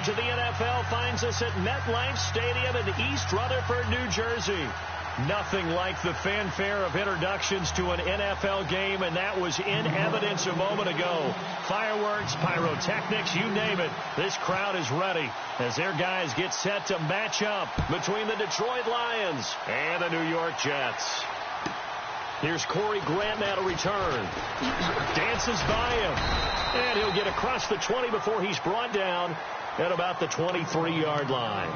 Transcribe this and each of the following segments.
to the NFL finds us at MetLife Stadium in East Rutherford, New Jersey. Nothing like the fanfare of introductions to an NFL game, and that was in evidence a moment ago. Fireworks, pyrotechnics, you name it. This crowd is ready as their guys get set to match up between the Detroit Lions and the New York Jets. Here's Corey Grant now to return. Dances by him. And he'll get across the 20 before he's brought down at about the 23-yard line.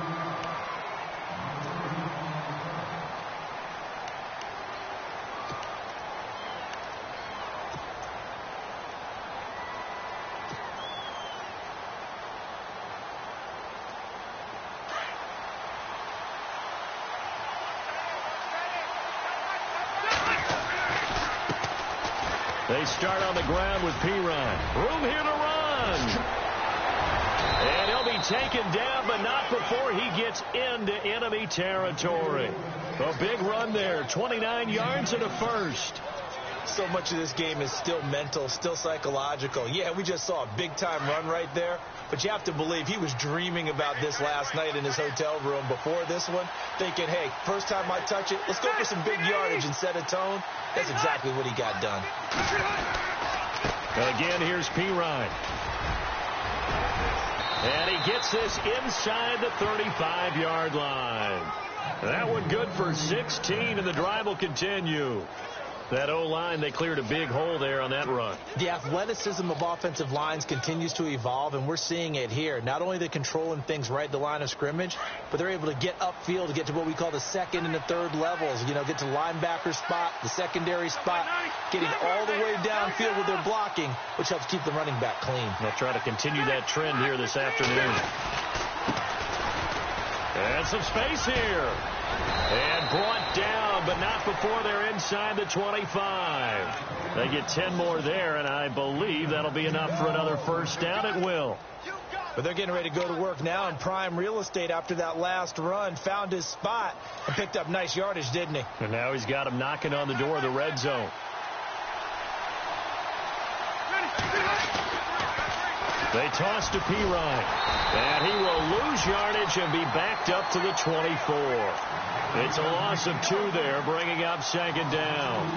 They start on the ground with Pirine. Room here to run. And he'll be taken down, but not before he gets into enemy territory. A big run there. 29 yards and a first. So much of this game is still mental, still psychological. Yeah, we just saw a big-time run right there, but you have to believe he was dreaming about this last night in his hotel room before this one, thinking, hey, first time I touch it, let's go for some big yardage and set a tone. That's exactly what he got done. Again, here's Pirine. And he gets this inside the 35-yard line. That one good for 16, and the drive will continue. That O-line, they cleared a big hole there on that run. The athleticism of offensive lines continues to evolve, and we're seeing it here. Not only are they controlling things right at the line of scrimmage, but they're able to get upfield to get to what we call the second and the third levels. You know, get to linebacker spot, the secondary spot, getting all the way downfield with their blocking, which helps keep the running back clean. They'll try to continue that trend here this afternoon. And some space here. And brought down, but not before they're inside the 25. They get 10 more there, and I believe that'll be enough for another first down. It will. But they're getting ready to go to work now in prime real estate after that last run. Found his spot and picked up nice yardage, didn't he? And now he's got him knocking on the door of the red zone. They toss to Pirine. And he will lose yardage and be backed up to the 24. It's a loss of 2 there, bringing up second down.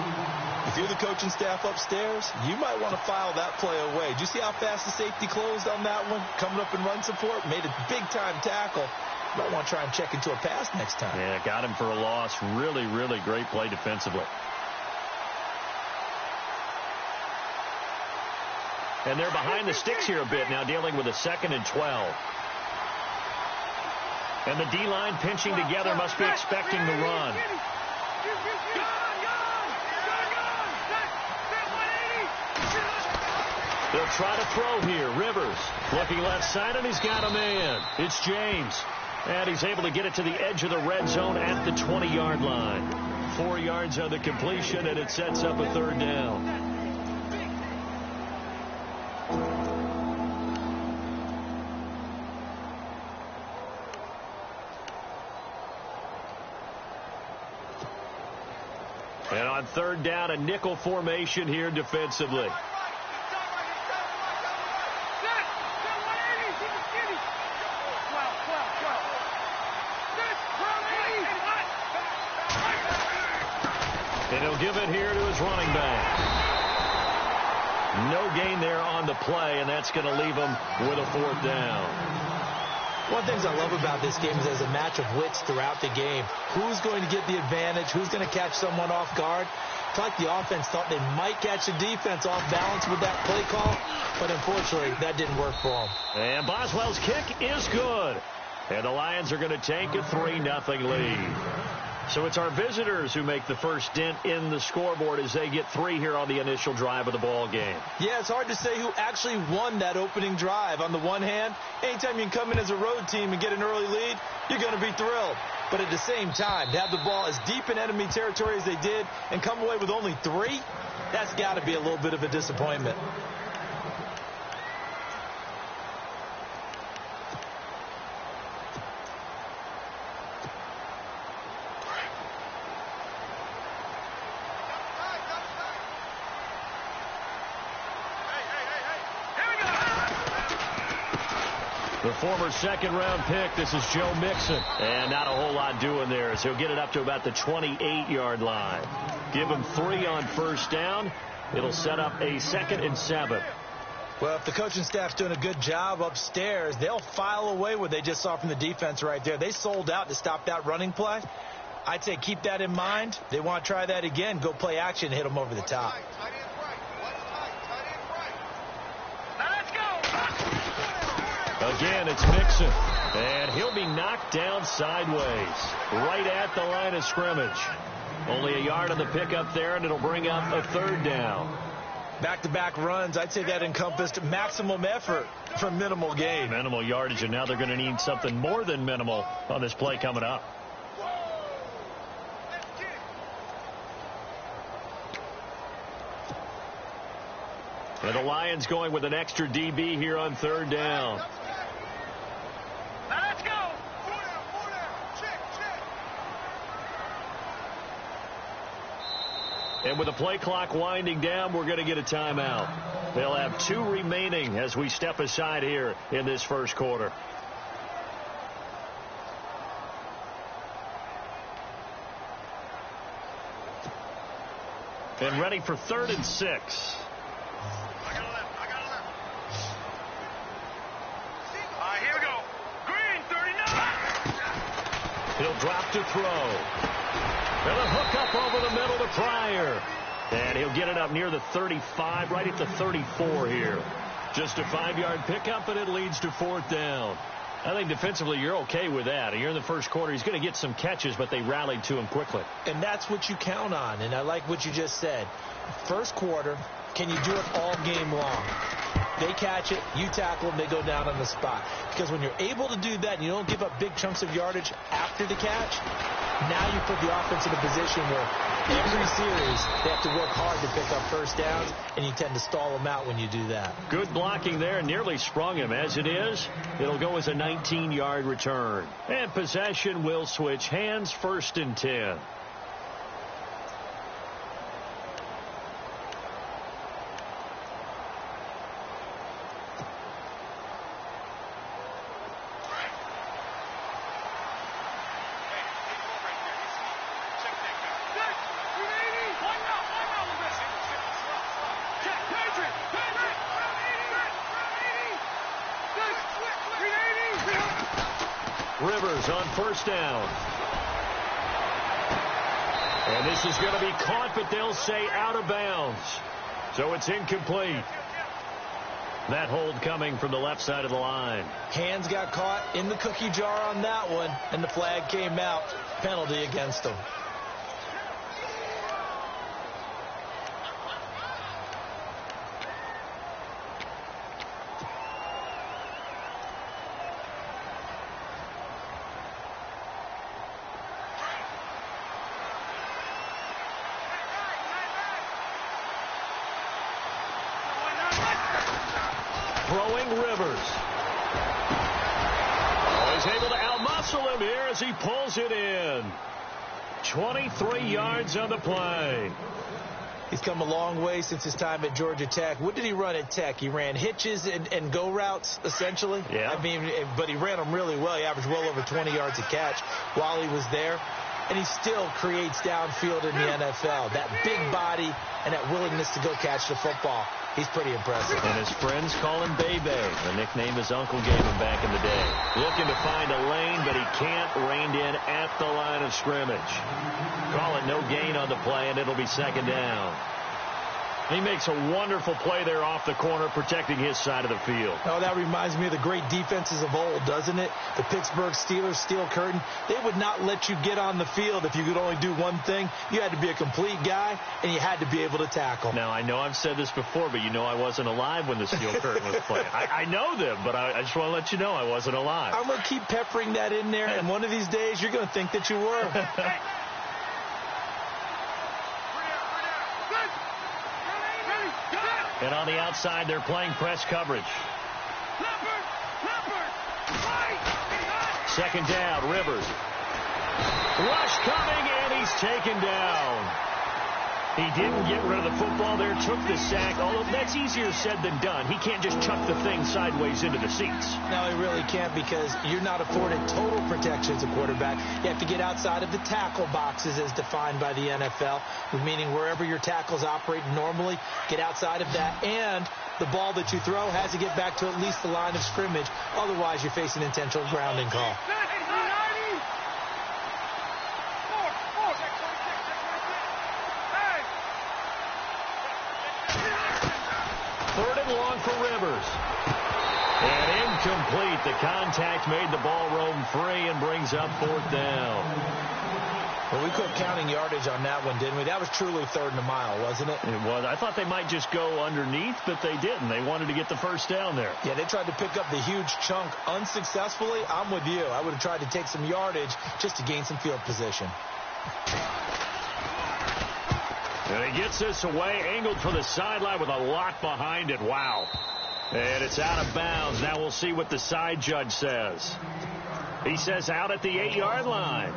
If you're the coaching staff upstairs, you might want to file that play away. Did you see how fast the safety closed on that one? Coming up in run support, made a big-time tackle. You might want to try and check into a pass next time. Yeah, got him for a loss. Really, really great play defensively. And they're behind the sticks here a bit now, dealing with a 2nd and 12. And the D-line pinching together, must be expecting the run. They'll try to throw here. Rivers looking left side, and he's got a man. It's James. And he's able to get it to the edge of the red zone at the 20-yard line. 4 yards on the completion, and it sets up a third down. And on third down, a nickel formation here defensively. And he'll give it here to his running back. No gain there on the play, and that's going to leave him with a 4th down. One of the things I love about this game is there's a match of wits throughout the game. Who's going to get the advantage? Who's going to catch someone off guard? It's like the offense thought they might catch the defense off balance with that play call, but unfortunately, that didn't work for them. And Boswell's kick is good. And the Lions are going to take a 3-0 lead. So it's our visitors who make the first dent in the scoreboard as they get 3 here on the initial drive of the ball game. Yeah, it's hard to say who actually won that opening drive. On the one hand, anytime you can come in as a road team and get an early lead, you're going to be thrilled. But at the same time, to have the ball as deep in enemy territory as they did and come away with only 3, that's got to be a little bit of a disappointment. The former second-round pick. This is Joe Mixon. And not a whole lot doing there as he'll get it up to about the 28-yard line. Give him 3 on first down. It'll set up a 2nd and 7. Well, if the coaching staff's doing a good job upstairs, they'll file away what they just saw from the defense right there. They sold out to stop that running play. I'd say keep that in mind. They want to try that again. Go play action and hit them over the top. Again, it's Mixon. And he'll be knocked down sideways right at the line of scrimmage. Only a yard on the pickup there, and it'll bring up a 3rd down. Back-to-back runs, I'd say that encompassed maximum effort for minimal gain. Minimal yardage, and now they're going to need something more than minimal on this play coming up. And the Lions going with an extra DB here on 3rd down. Let's go. And with the play clock winding down, we're going to get a timeout. They'll have 2 remaining as we step aside here in this first quarter. And ready for 3rd and 6. I got a left. All right, here we go. Green, 39. He'll drop to throw. And a hook up over the middle to Pryor. And he'll get it up near the 35, right at the 34 here. Just a 5-yard pickup, and it leads to 4th down. I think defensively you're okay with that. You're in the first quarter. He's going to get some catches, but they rallied to him quickly. And that's what you count on, and I like what you just said. First quarter, can you do it all game long? They catch it, you tackle them, they go down on the spot. Because when you're able to do that and you don't give up big chunks of yardage after the catch, now you put the offense in a position where every series they have to work hard to pick up first downs, and you tend to stall them out when you do that. Good blocking there, nearly sprung him. As it is, it'll go as a 19-yard return. And possession will switch hands, 1st and 10. Rivers on first down. And this is going to be caught, but they'll say out of bounds. So it's incomplete. That hold coming from the left side of the line. Hands got caught in the cookie jar on that one, and the flag came out. Penalty against them. Throwing Rivers. Oh, he's able to outmuscle him here as he pulls it in. 23 yards on the play. He's come a long way since his time at Georgia Tech. What did he run at Tech? He ran hitches and go routes, essentially. Yeah. I mean, but he ran them really well. He averaged well over 20 yards a catch while he was there. And he still creates downfield in the NFL. That big body and that willingness to go catch the football. He's pretty impressive. And his friends call him Bebe, the nickname his uncle gave him back in the day. Looking to find a lane, but he can't. Reined in at the line of scrimmage. Call it no gain on the play, and it'll be 2nd down. He makes a wonderful play there off the corner, protecting his side of the field. Oh, that reminds me of the great defenses of old, doesn't it? The Pittsburgh Steelers, Steel Curtain. They would not let you get on the field if you could only do one thing. You had to be a complete guy, and you had to be able to tackle. Now, I know I've said this before, but you know I wasn't alive when the Steel Curtain was playing. I know them, but I just want to let you know I wasn't alive. I'm going to keep peppering that in there, and one of these days you're going to think that you were. And on the outside, they're playing press coverage. 2nd down, Rivers. Rush coming, and he's taken down. He didn't get rid of the football there, took the sack, although that's easier said than done. He can't just chuck the thing sideways into the seats. No, he really can't, because you're not afforded total protection as a quarterback. You have to get outside of the tackle boxes as defined by the NFL, meaning wherever your tackles operate normally, get outside of that, and the ball that you throw has to get back to at least the line of scrimmage. Otherwise, you're facing intentional grounding call. Third and long for Rivers. And incomplete. The contact made the ball roam free and brings up fourth down. Well, we quit counting yardage on that one, didn't we? That was truly third and a mile, wasn't it? It was. I thought they might just go underneath, but they didn't. They wanted to get the first down there. Yeah, they tried to pick up the huge chunk unsuccessfully. I'm with you. I would have tried to take some yardage just to gain some field position. And he gets this away, angled for the sideline with a lot behind it. Wow. And it's out of bounds. Now we'll see what the side judge says. He says out at the 8-yard line.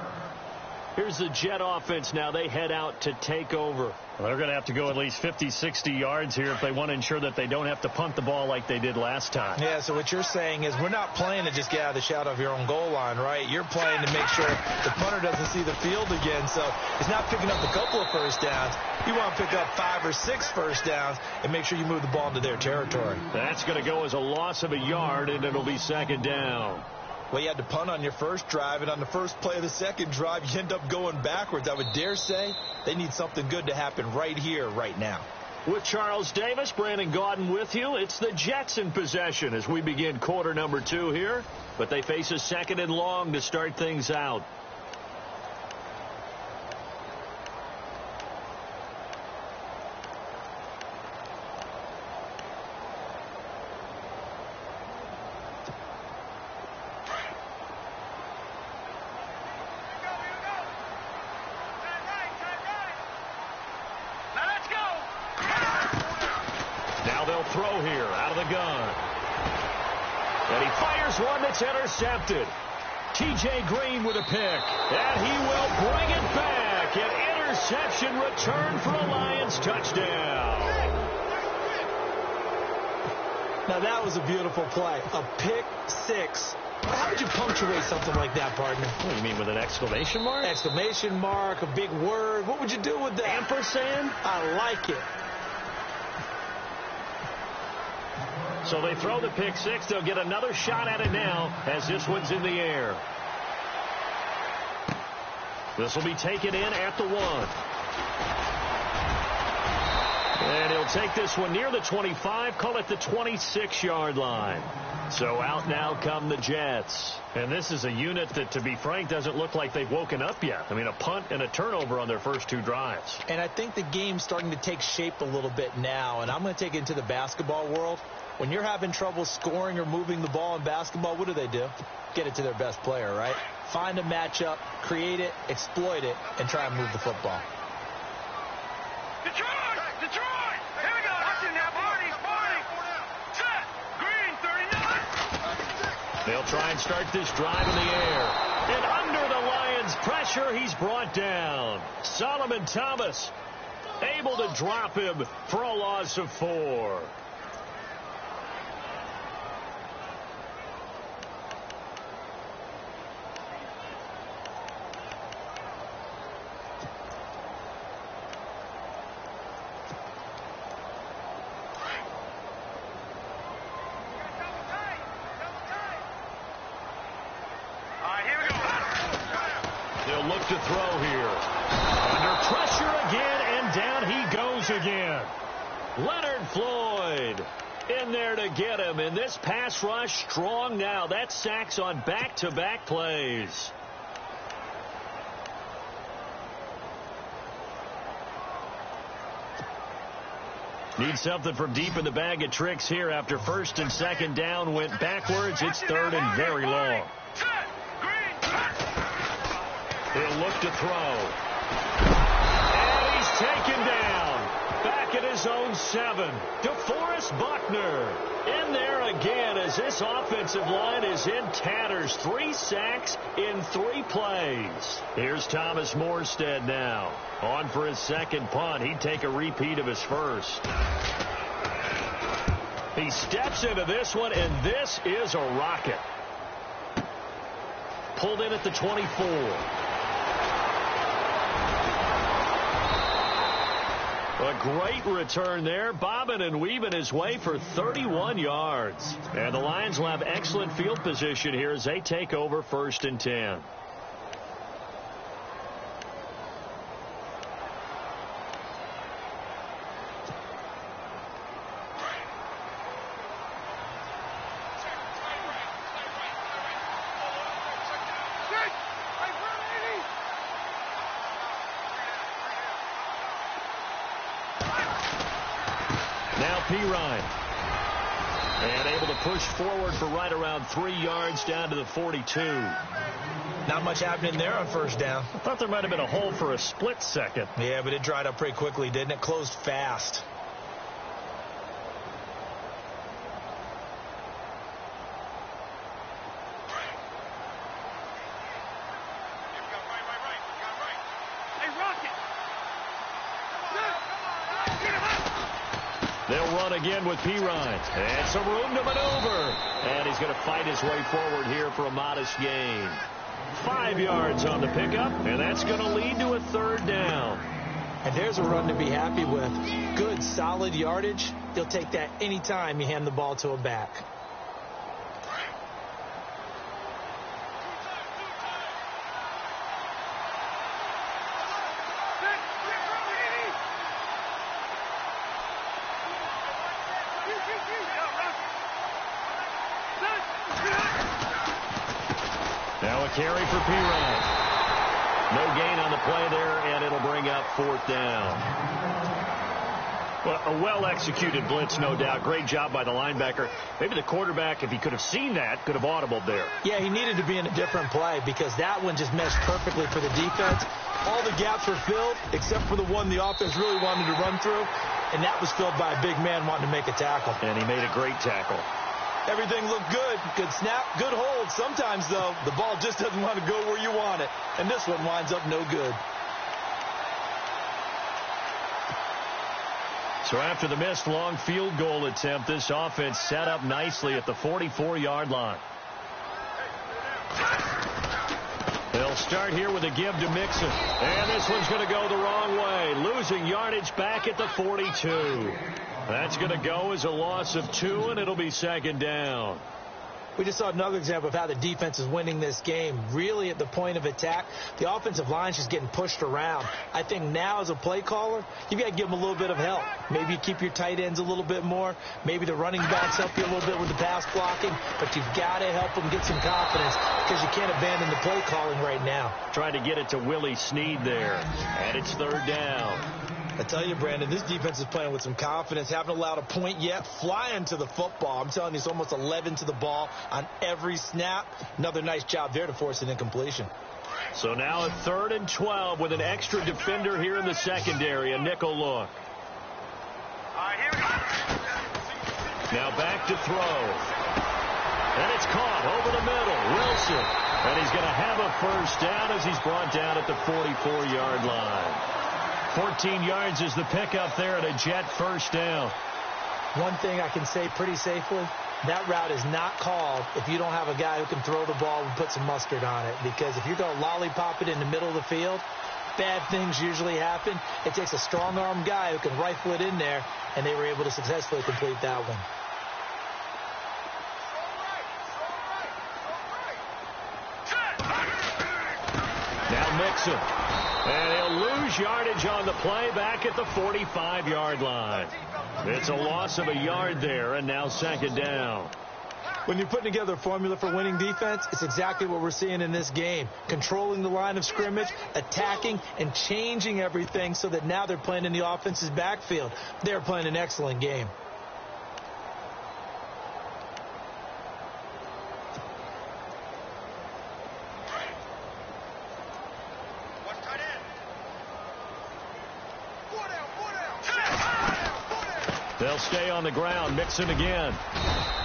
Here's the Jet offense now. They head out to take over. Well, they're going to have to go at least 50, 60 yards here if they want to ensure that they don't have to punt the ball like they did last time. Yeah, so what you're saying is we're not playing to just get out of the shadow of your own goal line, right? You're playing to make sure the punter doesn't see the field again. So it's not picking up a couple of first downs. You want to pick up 5 or 6 first downs and make sure you move the ball into their territory. That's going to go as a loss of a yard, and it'll be second down. Well, you had to punt on your first drive, and on the first play of the second drive, you end up going backwards. I would dare say they need something good to happen right here, right now. With Charles Davis, Brandon Gaudin with you. It's the Jets in possession as we begin quarter number 2 here. But they face a second and long to start things out. Throw here out of the gun. And he fires one that's intercepted. T.J. Green with a pick. And he will bring it back. An interception return for a Lions touchdown. Now that was a beautiful play. A pick six. How would you punctuate something like that, partner? What do you mean, with an exclamation mark? Exclamation mark, a big word. What would you do with that? Ampersand? I like it. So they throw the pick six. They'll get another shot at it now as this one's in the air. This will be taken in at the 1. And he'll take this one near the 25, call it the 26-yard line. So out now come the Jets. And this is a unit that, to be frank, doesn't look like they've woken up yet. I mean, a punt and a turnover on their first 2 drives. And I think the game's starting to take shape a little bit now. And I'm going to take it into the basketball world. When you're having trouble scoring or moving the ball in basketball, what do? Get it to their best player, right? Find a matchup, create it, exploit it, and try and move the football. Detroit! Detroit! Here we go! Watching now, party! Set! Green, 39! They'll try and start this drive in the air. And under the Lions' pressure, he's brought down. Solomon Thomas able to drop him for a loss of 4. Look to throw here. Under pressure again, and down he goes again. Leonard Floyd in there to get him. And this pass rush strong now. That's sacks on back-to-back plays. Need something from deep in the bag of tricks here after first and second down went backwards. It's third and very long. He'll look to throw. And he's taken down. Back at his own 7, DeForest Buckner in there again as this offensive line is in tatters. 3 sacks in 3 plays. Here's Thomas Morstead now. On for his second punt. He'd take a repeat of his first. He steps into this one, and this is a rocket. Pulled in at the 24. A great return there, bobbing and weaving his way for 31 yards. And the Lions will have excellent field position here as they take over 1st and 10. Pirine. And able to push forward for right around 3 yards down to the 42. Not much happening there on 1st down. I thought there might have been a hole for a split second. Yeah, but it dried up pretty quickly, didn't it? Closed fast. They'll run again with Pirine. And some room to maneuver. And he's going to fight his way forward here for a modest gain. 5 yards on the pickup, and that's going to lead to a 3rd down. And there's a run to be happy with. Good, solid yardage. He'll take that anytime you hand the ball to a back. Now a carry for Pirine. No gain on the play there, and it'll bring up 4th down. Well, a well-executed blitz, no doubt. Great job by the linebacker. Maybe the quarterback, if he could have seen that, could have audibled there. Yeah, he needed to be in a different play because that one just meshed perfectly for the defense. All the gaps were filled except for the one the offense really wanted to run through, and that was filled by a big man wanting to make a tackle. And he made a great tackle. Everything looked good. Good snap, good hold. Sometimes, though, the ball just doesn't want to go where you want it. And this one winds up no good. So after the missed long field goal attempt, this offense set up nicely at the 44-yard line. They'll start here with a give to Mixon. And this one's going to go the wrong way. Losing yardage back at the 42. That's going to go as a loss of 2, and it'll be 2nd down. We just saw another example of how the defense is winning this game. Really at the point of attack, the offensive line's just getting pushed around. I think now as a play caller, you've got to give them a little bit of help. Maybe you keep your tight ends a little bit more. Maybe the running backs help you a little bit with the pass blocking. But you've got to help them get some confidence because you can't abandon the play calling right now. Trying to get it to Willie Snead there. And it's 3rd down. I tell you, Brandon, this defense is playing with some confidence. Haven't allowed a point yet. Flying to the football. I'm telling you, it's almost 11 to the ball on every snap. Another nice job there to force an incompletion. So now a 3rd and 12 with an extra defender here in the secondary. A nickel look. Here we go. Now back to throw. And it's caught over the middle. Wilson. And he's going to have a 1st down as he's brought down at the 44-yard line. 14 yards is the pickup there at a Jet 1st down. One thing I can say pretty safely, that route is not called if you don't have a guy who can throw the ball and put some mustard on it. Because if you're going to lollipop it in the middle of the field, bad things usually happen. It takes a strong-arm guy who can rifle it in there, and they were able to successfully complete that one. Now Mixon. And he'll lose yardage on the play back at the 45-yard line. It's a loss of a yard there, and now 2nd down. When you're putting together a formula for winning defense, it's exactly what we're seeing in this game. Controlling the line of scrimmage, attacking, and changing everything so that now they're playing in the offense's backfield. They're playing an excellent game. He'll stay on the ground. Mixon again.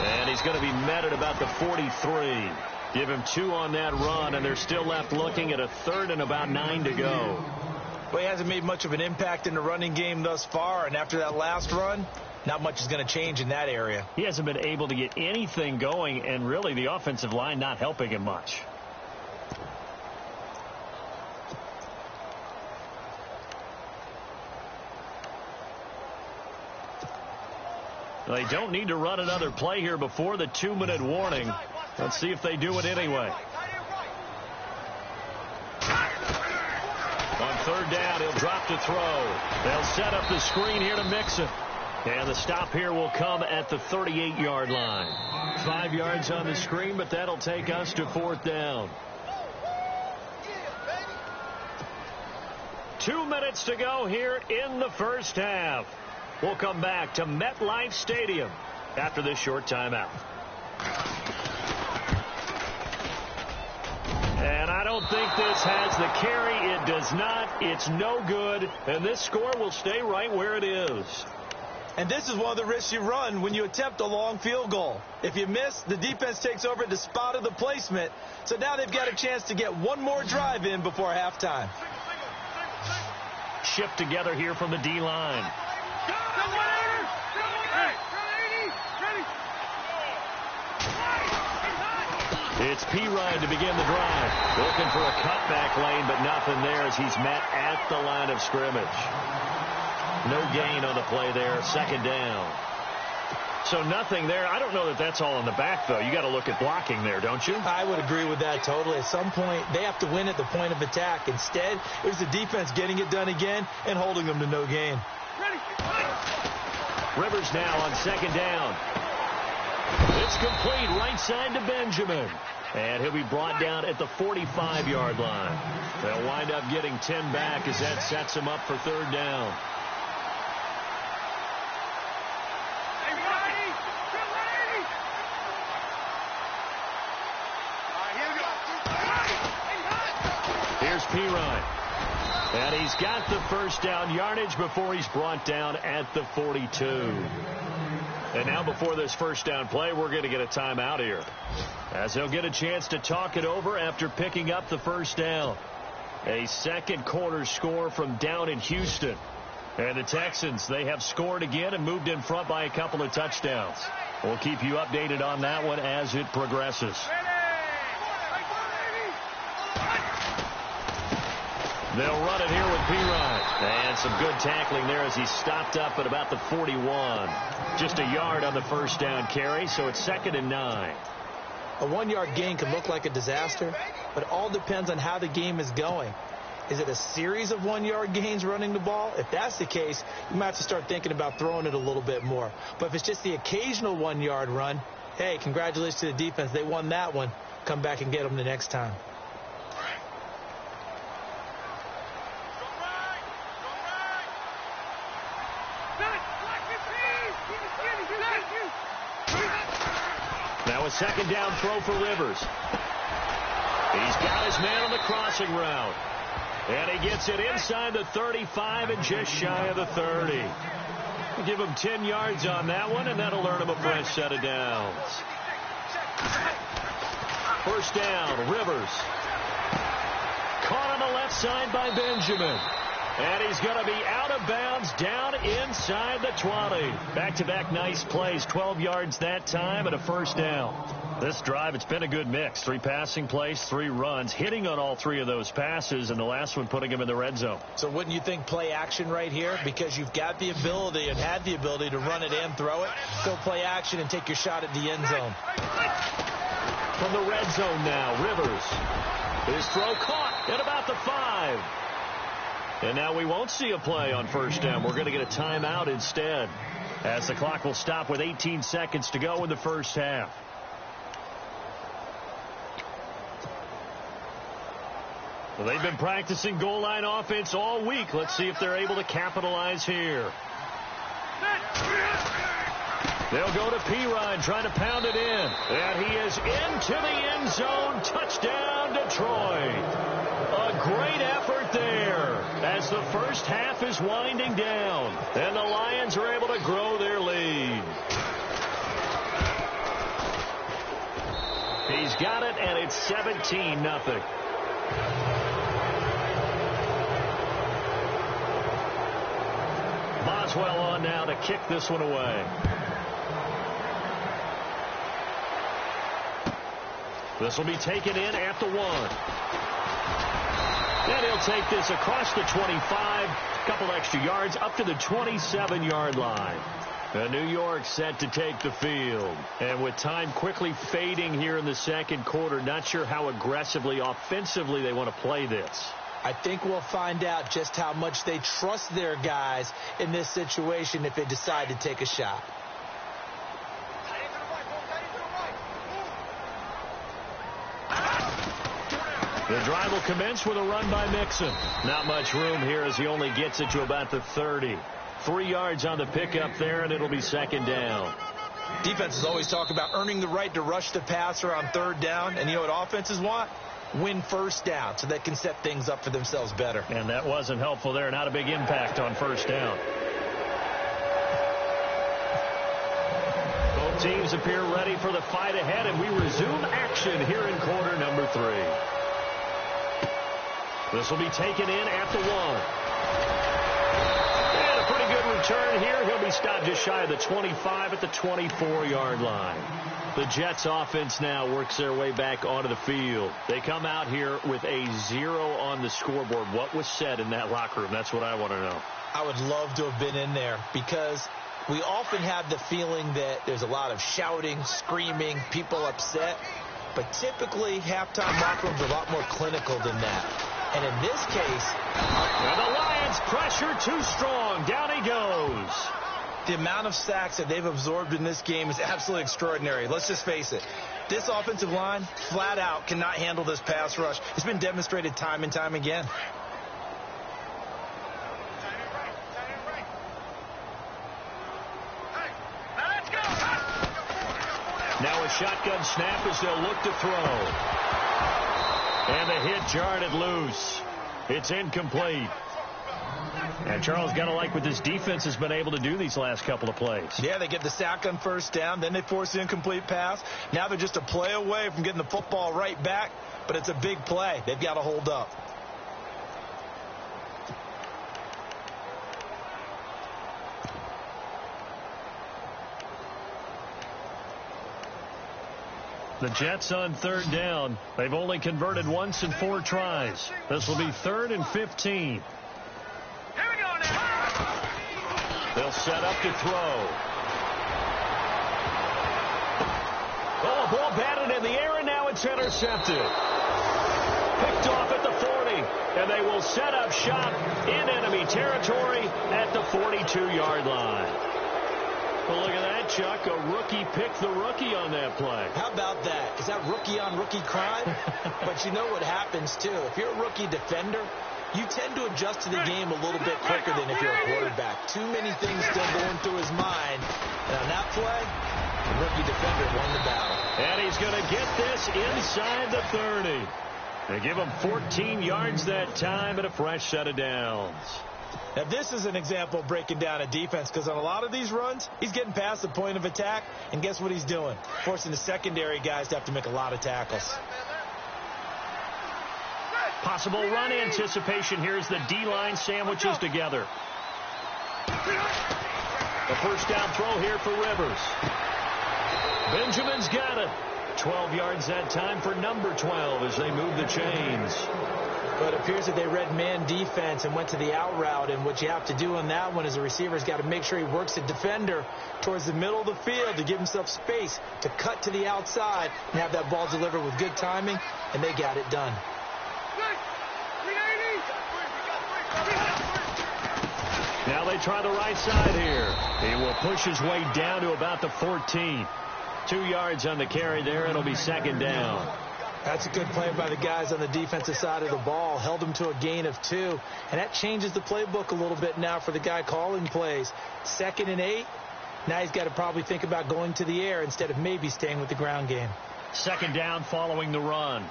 And he's going to be met at about the 43. Give him 2 on that run, and they're still left looking at a 3rd and about 9 to go. Well, he hasn't made much of an impact in the running game thus far, and after that last run, not much is going to change in that area. He hasn't been able to get anything going, and really the offensive line not helping him much. They don't need to run another play here before the 2-minute warning. Let's see if they do it anyway. On 3rd down, he'll drop to throw. They'll set up the screen here to Mixon. And the stop here will come at the 38-yard line. 5 yards on the screen, but that'll take us to 4th down. 2 minutes to go here in the first half. We'll come back to MetLife Stadium after this short timeout. And I don't think this has the carry. It does not. It's no good. And this score will stay right where it is. And this is one of the risks you run when you attempt a long field goal. If you miss, the defense takes over at the spot of the placement. So now they've got a chance to get one more drive in before halftime. Shift together here from the D-line. It's P-Ryan to begin the drive. Looking for a cutback lane, but nothing there as he's met at the line of scrimmage. No gain on the play there. 2nd down. So nothing there. I don't know that that's all in the back, though. You got to look at blocking there, don't you? I would agree with that totally. At some point, they have to win at the point of attack. Instead, it was the defense getting it done again and holding them to no gain. Rivers now on 2nd down. It's complete right side to Benjamin. And he'll be brought down at the 45-yard line. They'll wind up getting 10 back as that sets him up for 3rd down. Here's P-Ryan. And he's got the first down yardage before he's brought down at the 42. And now before this first down play, we're going to get a timeout here, as they'll get a chance to talk it over after picking up the first down. A 2nd quarter score from down in Houston. And the Texans, they have scored again and moved in front by a couple of touchdowns. We'll keep you updated on that one as it progresses. They'll run it here with P-Ryan. And some good tackling there as he stopped up at about the 41. Just a yard on the first down carry, so it's 2nd and 9. A 1-yard gain can look like a disaster, but it all depends on how the game is going. Is it a series of 1-yard gains running the ball? If that's the case, you might have to start thinking about throwing it a little bit more. But if it's just the occasional 1-yard run, hey, congratulations to the defense. They won that one. Come back and get them the next time. Now a 2nd down throw for Rivers. He's got his man on the crossing route. And he gets it inside the 35 and just shy of the 30. Give him 10 yards on that one, and that'll earn him a fresh set of downs. First down, Rivers. Caught on the left side by Benjamin. And he's going to be out of bounds down inside the 20. Back-to-back nice plays. 12 yards that time and a first down. This drive, it's been a good mix. 3 passing plays, 3 runs, hitting on all 3 of those passes, and the last one putting him in the red zone. So wouldn't you think play action right here? Because you've got the ability and had the ability to run it and throw it. Go play action and take your shot at the end zone. From the red zone now, Rivers. His throw caught at about the 5. And now we won't see a play on first down. We're going to get a timeout instead, as the clock will stop with 18 seconds to go in the first half. Well, they've been practicing goal line offense all week. Let's see if they're able to capitalize here. They'll go to P-Ryan trying to pound it in. And he is into the end zone. Touchdown, Detroit. A great effort there as the first half is winding down. And the Lions are able to grow their lead. got it, and it's 17-0. Boswell on now to kick this one away. This will be taken in at the 1. And he'll take this across the 25, a couple extra yards up to the 27-yard line. New York set to take the field. And with time quickly fading here in the second quarter, not sure how aggressively, offensively they want to play this. I think we'll find out just how much they trust their guys in this situation if they decide to take a shot. The drive will commence with a run by Mixon. Not much room here as he only gets it to about the 30. 3 yards on the pickup there, and it'll be second down. Defenses always talk about earning the right to rush the passer on third down, and you know what offenses want? Win first down so they can set things up for themselves better. And that wasn't helpful there. Not a big impact on first down. Both teams appear ready for the fight ahead, and we resume action here in quarter number 3. This will be taken in at the 1. And a pretty good return here. He'll be stopped just shy of the 25 at the 24-yard line. The Jets offense now works their way back onto the field. They come out here with a 0 on the scoreboard. What was said in that locker room? That's what I want to know. I would love to have been in there because we often have the feeling that there's a lot of shouting, screaming, people upset. But typically, halftime locker rooms are a lot more clinical than that. And in this case, and the Lions pressure too strong. Down he goes. The amount of sacks that they've absorbed in this game is absolutely extraordinary. Let's just face it. This offensive line, flat out, cannot handle this pass rush. It's been demonstrated time and time again. Now a shotgun snap as they'll look to throw. And the hit jarred it loose. It's incomplete. And Charles, got to like what this defense has been able to do these last couple of plays. Yeah, they get the sack on first down. Then they force the incomplete pass. Now they're just a play away from getting the football right back. But it's a big play. They've got to hold up. The Jets on third down. They've only converted once in 4 tries. This will be 3rd and 15. Here we go now. They'll set up to throw. Oh, ball batted in the air, and now it's intercepted. Picked off at the 40, and they will set up shop in enemy territory at the 42-yard line. Well, look at that, Chuck. A rookie picked the rookie on that play. How about that? Is that rookie-on-rookie crime? But you know what happens, too. If you're a rookie defender, you tend to adjust to the game a little bit quicker than if you're a quarterback. Too many things still going through his mind. And on that play, the rookie defender won the battle. And he's going to get this inside the 30. They give him 14 yards that time and a fresh set of downs. Now, this is an example of breaking down a defense because on a lot of these runs, he's getting past the point of attack, and guess what he's doing? Forcing the secondary guys to have to make a lot of tackles. Possible run anticipation. Here's the D-line sandwiches together. A first down throw here for Rivers. Benjamin's got it. 12 yards that time for number 12 as they move the chains. But it appears that they read man defense and went to the out route. And what you have to do on that one is the receiver's got to make sure he works the defender towards the middle of the field to give himself space to cut to the outside and have that ball delivered with good timing. And they got it done. Now they try the right side here. He will push his way down to about the 14. 2 yards on the carry there. It'll be second down. That's a good play by the guys on the defensive side of the ball. Held them to a gain of 2. And that changes the playbook a little bit now for the guy calling plays. 2nd and 8. Now he's got to probably think about going to the air instead of maybe staying with the ground game. Second down following the run.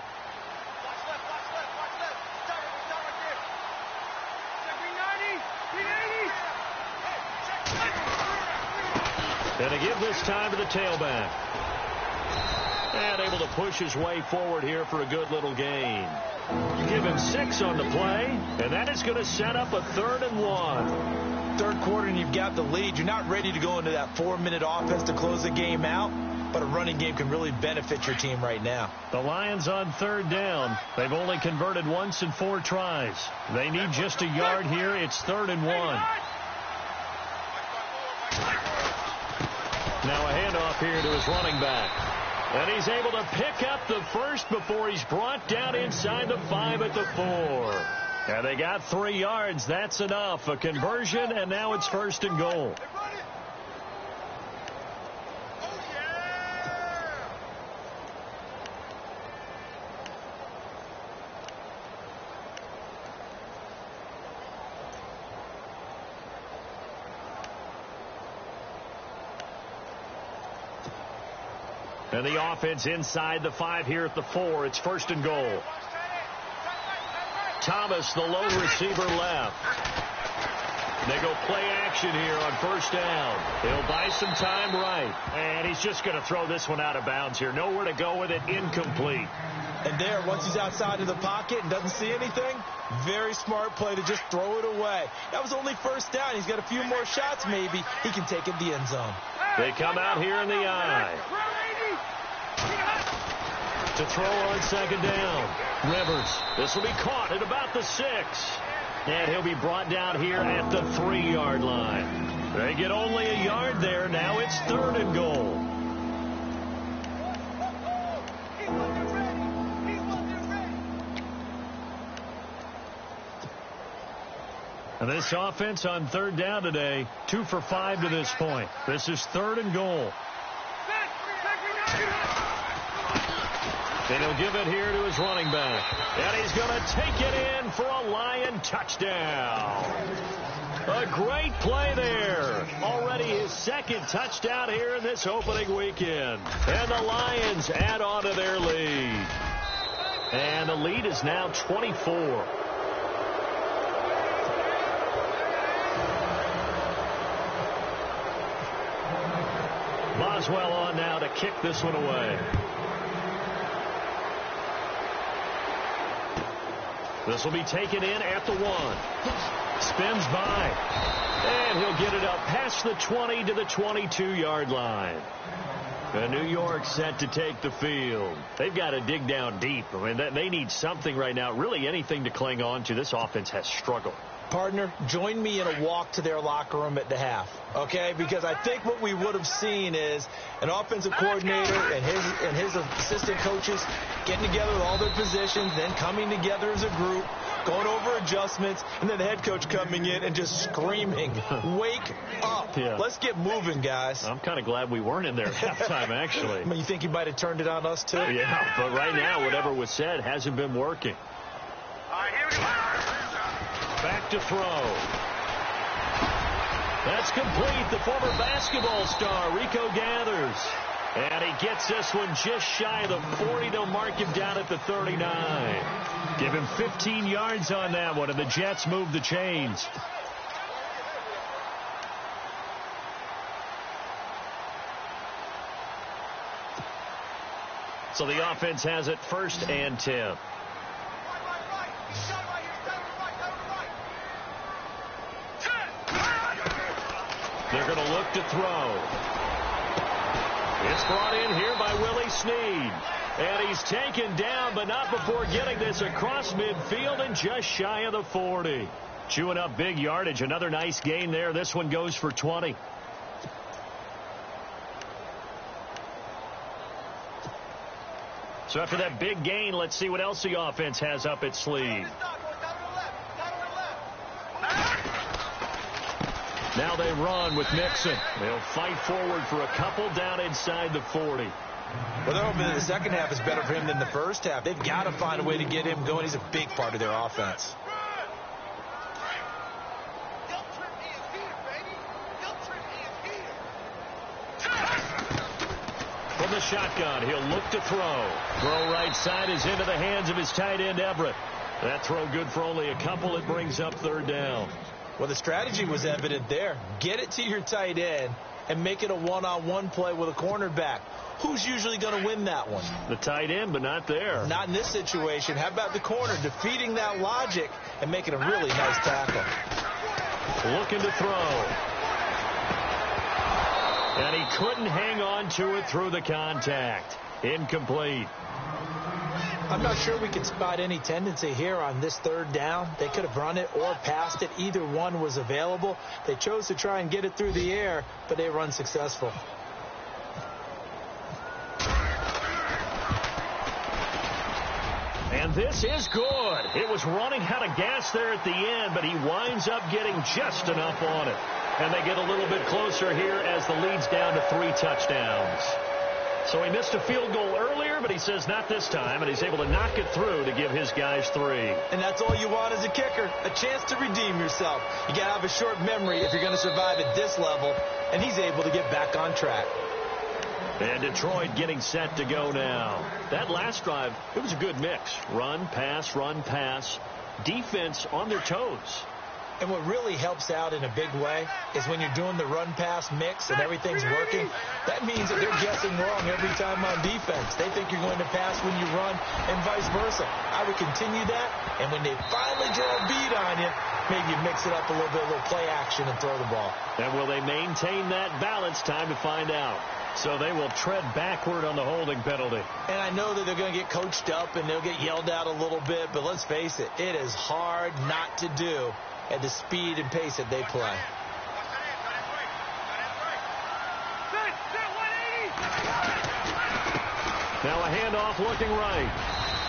And to give this time to the tailback. And able to push his way forward here for a good little gain. Give him 6 on the play, and that is going to set up a 3rd and 1. Third quarter and you've got the lead. You're not ready to go into that 4-minute offense to close the game out, but a running game can really benefit your team right now. The Lions on 3rd down. They've only converted once in 4 tries. They need just a yard here. It's 3rd and 1. Now a handoff here to his running back. And he's able to pick up the first before he's brought down inside the 5 at the 4. And they got 3 yards. That's enough. A conversion, and now it's 1st and goal. And the offense inside the 5 here at the 4. It's 1st and goal. Thomas, the lone receiver, left. They go play action here on 1st down. He'll buy some time right. And he's just going to throw this one out of bounds here. Nowhere to go with it. Incomplete. And there, once he's outside of the pocket and doesn't see anything, very smart play to just throw it away. That was only 1st down. He's got a few more shots maybe. He can take it the end zone. They come out here in the eye. To throw on 2nd down. Rivers. This will be caught at about the 6. And he'll be brought down here at the 3-yard line. They get only a yard there. Now it's 3rd and goal. And this offense on 3rd down today, 2 for 5 to this point. This is 3rd and goal. And he'll give it here to his running back. And he's going to take it in for a Lion touchdown. A great play there. Already his 2nd touchdown here in this opening weekend. And the Lions add on to their lead. And the lead is now 24. Boswell on now to kick this one away. This will be taken in at the 1. Spins by. And he'll get it up past the 20 to the 22-yard line. And New York set to take the field. They've got to dig down deep. I mean, they need something right now, really anything to cling on to. This offense has struggled. Partner, join me in a walk to their locker room at the half, okay? Because I think what we would have seen is an offensive coordinator and his assistant coaches getting together with all their positions, then coming together as a group, going over adjustments, and then the head coach coming in and just screaming, wake up. Yeah. Let's get moving, guys. I'm kind of glad we weren't in there at halftime, actually. I mean, you think he might have turned it on us, too? Yeah, but right now, whatever was said hasn't been working. All right, here we go. Back to throw. That's complete. The former basketball star, Rico Gathers. And he gets this one just shy of the 40. They'll mark him down at the 39. Give him 15 yards on that one, and the Jets move the chains. So the offense has it 1st and 10. They're going to look to throw. It's brought in here by Willie Snead. And he's taken down, but not before getting this across midfield and just shy of the 40. Chewing up big yardage. Another nice gain there. This one goes for 20. So after that big gain, let's see what else the offense has up its sleeve. Now they run with Mixon. They'll fight forward for a couple down inside the 40. Well, they're hoping that the second half is better for him than the first half. They've got to find a way to get him going. He's a big part of their offense. From the shotgun, he'll look to throw. Throw right side is into the hands of his tight end, Everett. That throw good for only a couple. It brings up 3rd down. Well, the strategy was evident there. Get it to your tight end and make it a one-on-one play with a cornerback. who's usually going to win that one? The tight end, but not there. Not in this situation. How about the corner defeating that logic and making a really nice tackle? Looking to throw. And he couldn't hang on to it through the contact. Incomplete. I'm not sure we can spot any tendency here on this third down. They could have run it or passed it. Either one was available. They chose to try and get it through the air, but they were unsuccessful. And this is good. It was running out of gas there at the end, but he winds up getting just enough on it. And they get a little bit closer here as the lead's down to 3 touchdowns. So he missed a field goal earlier, but he says not this time, and he's able to knock it through to give his guys 3. And that's all you want as a kicker, a chance to redeem yourself. You got to have a short memory if you're going to survive at this level, and he's able to get back on track. And Detroit getting set to go now. That last drive, it was a good mix. Run, pass, defense on their toes. And what really helps out in a big way is when you're doing the run-pass mix and everything's working, that means that they're guessing wrong every time on defense. They think you're going to pass when you run and vice versa. I would continue that, and when they finally draw a bead on you, maybe you mix it up a little bit, a little play action and throw the ball. And will they maintain that balance? Time to find out. So they will tread backward on the holding penalty. And I know that they're going to get coached up and they'll get yelled at a little bit, but let's face it, it is hard not to do at the speed and pace that they play. Now a handoff looking right.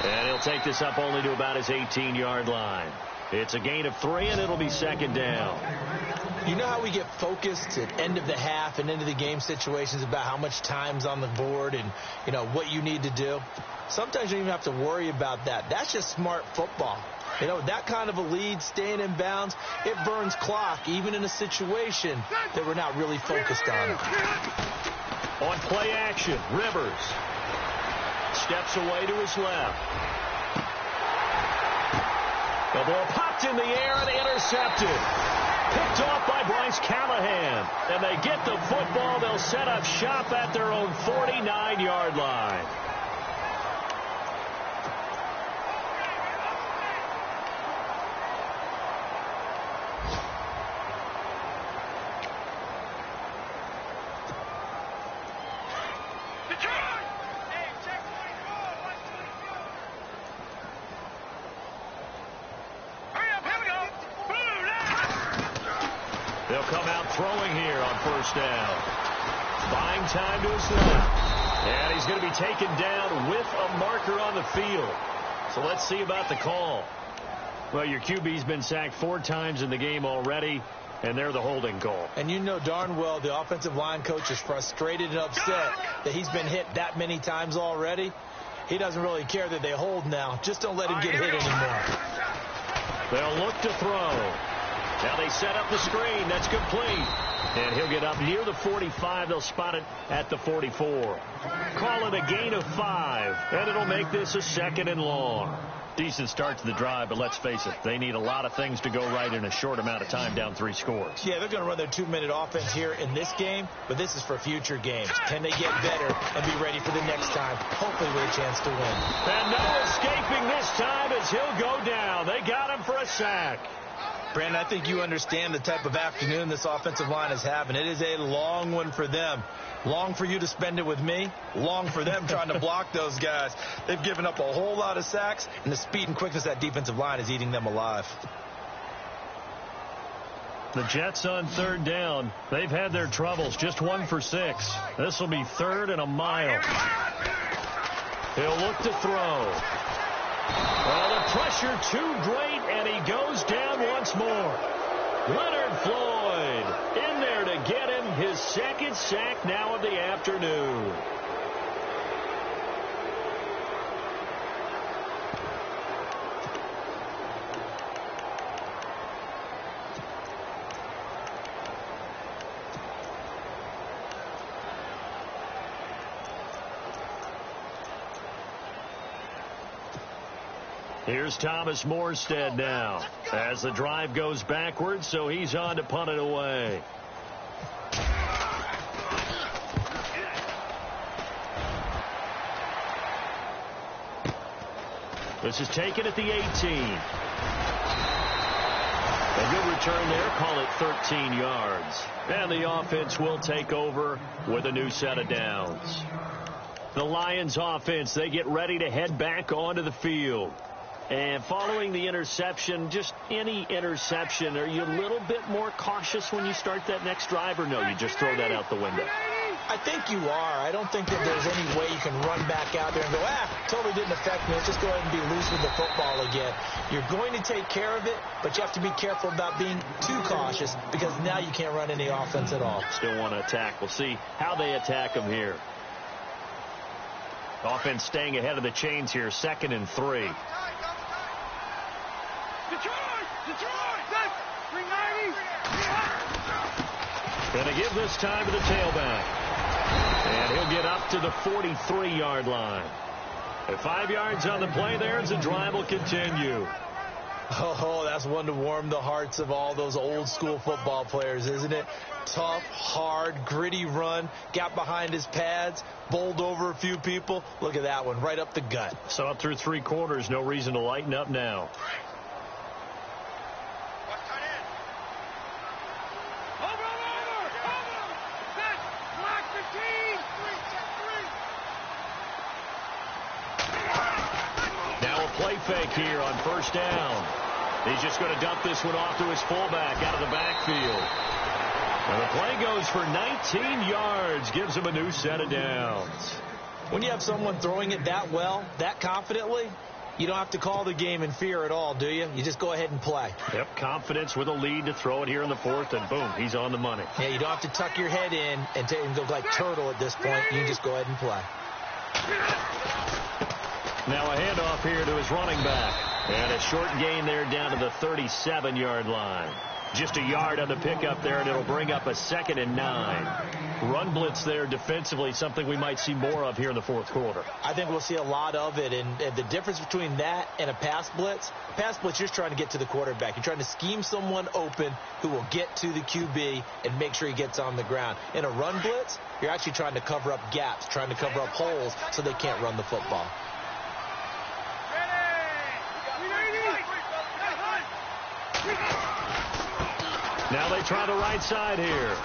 And he'll take this up only to about his 18-yard line. It's a gain of 3, and it'll be second down. You know how we get focused at end of the half and into the game situations about how much time's on the board and, you know, what you need to do? Sometimes you don't even have to worry about that. That's just smart football. You know, that kind of a lead, staying in bounds, it burns clock, even in a situation that we're not really focused on. On play action, Rivers steps away to his left. The ball popped in the air and intercepted. Picked off by Bryce Callahan. And they get the football. They'll set up shop at their own 49-yard line. They'll come out throwing here on first down. Buying time to his left. And he's going to be taken down with a marker on the field. So let's see about the call. Well, your QB's been sacked 4 times in the game already, and they're the holding call. And you know darn well the offensive line coach is frustrated and upset that he's been hit that many times already. He doesn't really care that they hold now. Just don't let him get hit anymore. They'll look to throw. Now they set up the screen. That's complete. And he'll get up near the 45. They'll spot it at the 44. Call it a gain of 5. And it'll make this a 2nd and long. Decent start to the drive, but let's face it, they need a lot of things to go right in a short amount of time, down 3 scores. Yeah, they're going to run their 2-minute offense here in this game, but this is for future games. Can they get better and be ready for the next time, hopefully with a chance to win? And no escaping this time as he'll go down. They got him for a sack. Brandon, I think you understand the type of afternoon this offensive line is having. It is a long one for them. Long for you to spend it with me. Long for them trying to block those guys. They've given up a whole lot of sacks, and the speed and quickness of that defensive line is eating them alive. The Jets on 3rd down. They've had their troubles. Just 1 for 6. This will be 3rd and a mile. He'll look to throw. Well, the pressure too great, and he goes down once more. Leonard Floyd in there to get him his 2nd sack now of the afternoon. Here's Thomas Morstead now as the drive goes backwards, so he's on to punt it away. This is taken at the 18. A good return there. Call it 13 yards. And the offense will take over with a new set of downs. The Lions offense, they get ready to head back onto the field. And following the interception, just any interception, are you a little bit more cautious when you start that next drive, or no, you just throw that out the window? I think you are. I don't think that there's any way you can run back out there and go, totally didn't affect me. Let's just go ahead and be loose with the football again. You're going to take care of it, but you have to be careful about being too cautious because now you can't run any offense at all. Still want to attack. We'll see how they attack them here. Offense staying ahead of the chains here, 2nd and 3. Detroit! 390! Going to give this time to the tailback. And he'll get up to the 43-yard line. At 5 yards on the play there as the drive will continue. Oh, that's one to warm the hearts of all those old school football players, isn't it? Tough, hard, gritty run. Got behind his pads, bowled over a few people. Look at that one, right up the gut. Saw it through 3 quarters. No reason to lighten up now. Play fake here on 1st down. He's just going to dump this one off to his fullback out of the backfield. And the play goes for 19 yards, gives him a new set of downs. When you have someone throwing it that well, that confidently, you don't have to call the game in fear at all, do you? You just go ahead and play. Yep, confidence with a lead to throw it here in the 4th, and boom, he's on the money. Yeah, you don't have to tuck your head in and go like turtle at this point. You can just go ahead and play. Now a handoff here to his running back. And a short gain there down to the 37-yard line. Just a yard on the pickup there, and it'll bring up a 2nd and 9. Run blitz there defensively, something we might see more of here in the 4th quarter. I think we'll see a lot of it, and the difference between that and a pass blitz, you're just trying to get to the quarterback. You're trying to scheme someone open who will get to the QB and make sure he gets on the ground. In a run blitz, you're actually trying to cover up gaps, trying to cover up holes so they can't run the football. Now they try the right side here.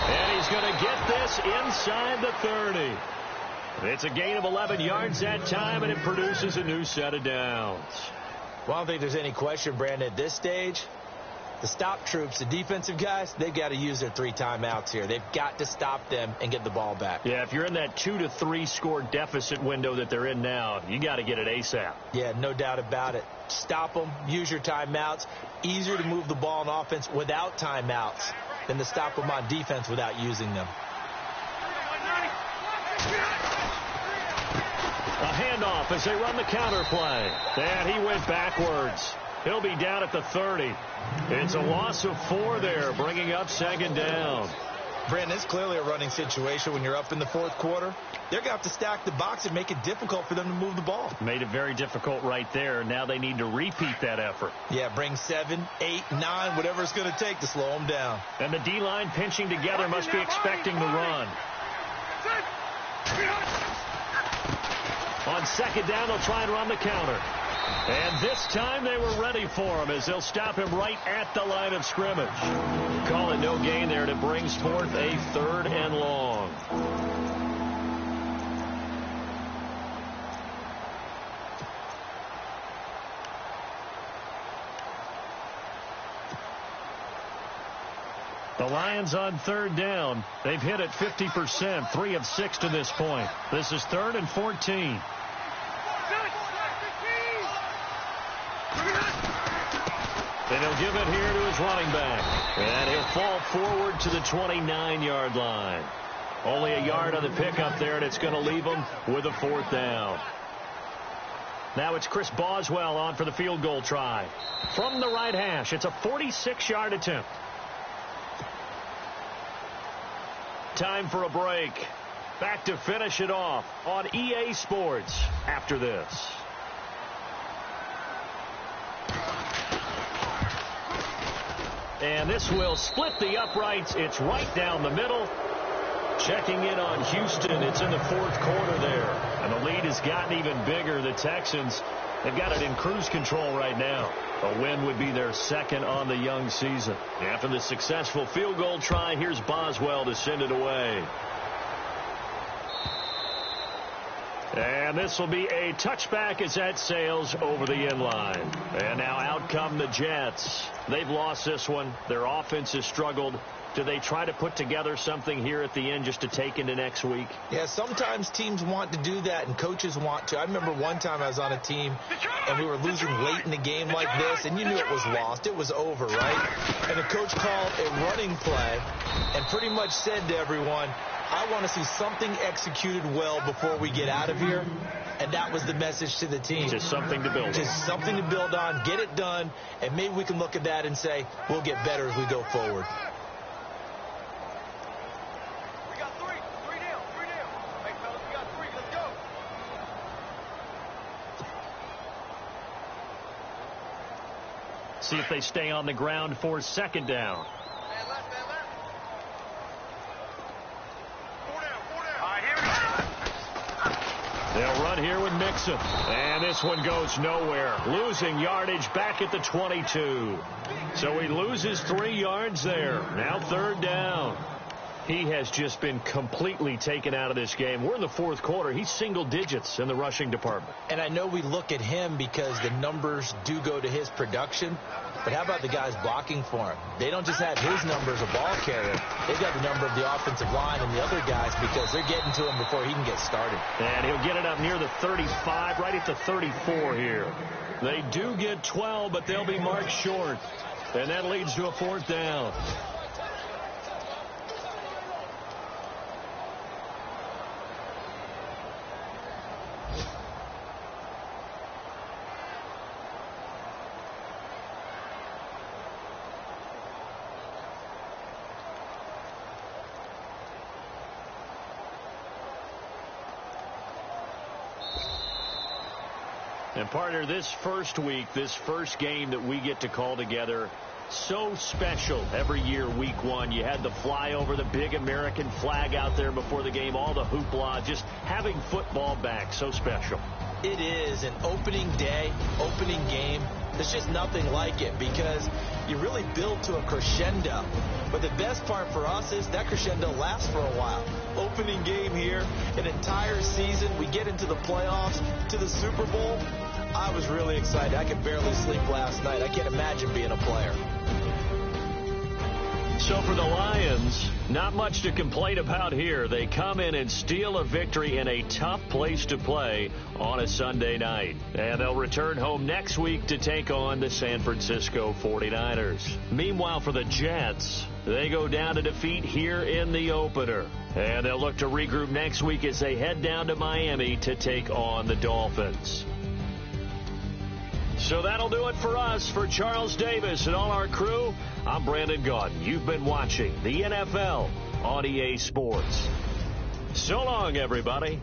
And he's going to get this inside the 30. It's a gain of 11 yards that time, and it produces a new set of downs. Well, I don't think there's any question, Brandon, at this stage. The stop troops, the defensive guys, they've got to use their 3 timeouts here. They've got to stop them and get the ball back. Yeah, if you're in that 2 to 3 score deficit window that they're in now, you got to get it ASAP. Yeah, no doubt about it. Stop them, use your timeouts. Easier to move the ball on offense without timeouts than to stop them on defense without using them. A handoff as they run the counter play. And he went backwards. He'll be down at the 30. It's a loss of 4 there, bringing up 2nd down. Brandon, it's clearly a running situation when you're up in the 4th quarter. They're going to have to stack the box and make it difficult for them to move the ball. Made it very difficult right there. Now they need to repeat that effort. Yeah, bring 7, 8, 9, whatever it's going to take to slow them down. And the D-line pinching together must be expecting the run. On 2nd down, they'll try and run the counter. And this time they were ready for him as they'll stop him right at the line of scrimmage. Call it no gain there, and it brings forth a 3rd and long. The Lions on 3rd down. They've hit it 50%, 3 of 6 to this point. This is 3rd and 14. And he'll give it here to his running back. And he'll fall forward to the 29-yard line. Only a yard on the pickup there, and it's going to leave him with a 4th down. Now it's Chris Boswell on for the field goal try. From the right hash, it's a 46-yard attempt. Time for a break. Back to finish it off on EA Sports after this. And this will split the uprights. It's right down the middle. Checking in on Houston. It's in the fourth quarter there. And the lead has gotten even bigger. The Texans, they've got it in cruise control right now. A win would be their second on the young season. After the successful field goal try, here's Boswell to send it away. And this will be a touchback as that sails over the end line. And now out come the Jets. They've lost this one. Their offense has struggled. Do they try to put together something here at the end just to take into next week? Yeah, sometimes teams want to do that and coaches want to. I remember one time I was on a team and we were losing late in the game like this, and you knew it was lost. It was over, right? And the coach called a running play and pretty much said to everyone, I want to see something executed well before we get out of here. And that was the message to the team. Just something to build on. Just something to build on, get it done, and maybe we can look at that and say, we'll get better as we go forward. See if they stay on the ground for second down. They'll run here with Mixon. And this one goes nowhere. Losing yardage back at the 22. So he loses 3 yards there. Now third down. He has just been completely taken out of this game. We're in the fourth quarter. He's single digits in the rushing department. And I know we look at him because the numbers do go to his production. But how about the guys blocking for him? They don't just have his number as a ball carrier. They've got the number of the offensive line and the other guys because they're getting to him before he can get started. And he'll get it up near the 35, right at the 34 here. They do get 12, but they'll be marked short. And that leads to a fourth down. And partner, this first week, this first game that we get to call together, so special every year, week one. You had the flyover, the big American flag out there before the game, all the hoopla, just having football back, so special. It is an opening day, opening game. There's just nothing like it because you really build to a crescendo. But the best part for us is that crescendo lasts for a while. Opening game here, an entire season. We get into the playoffs, to the Super Bowl. I was really excited. I could barely sleep last night. I can't imagine being a player. So for the Lions, not much to complain about here. They come in and steal a victory in a tough place to play on a Sunday night. And they'll return home next week to take on the San Francisco 49ers. Meanwhile, for the Jets, they go down to defeat here in the opener. And they'll look to regroup next week as they head down to Miami to take on the Dolphins. So that'll do it for us. For Charles Davis and all our crew, I'm Brandon Gaudin. You've been watching the NFL on EA Sports. So long, everybody.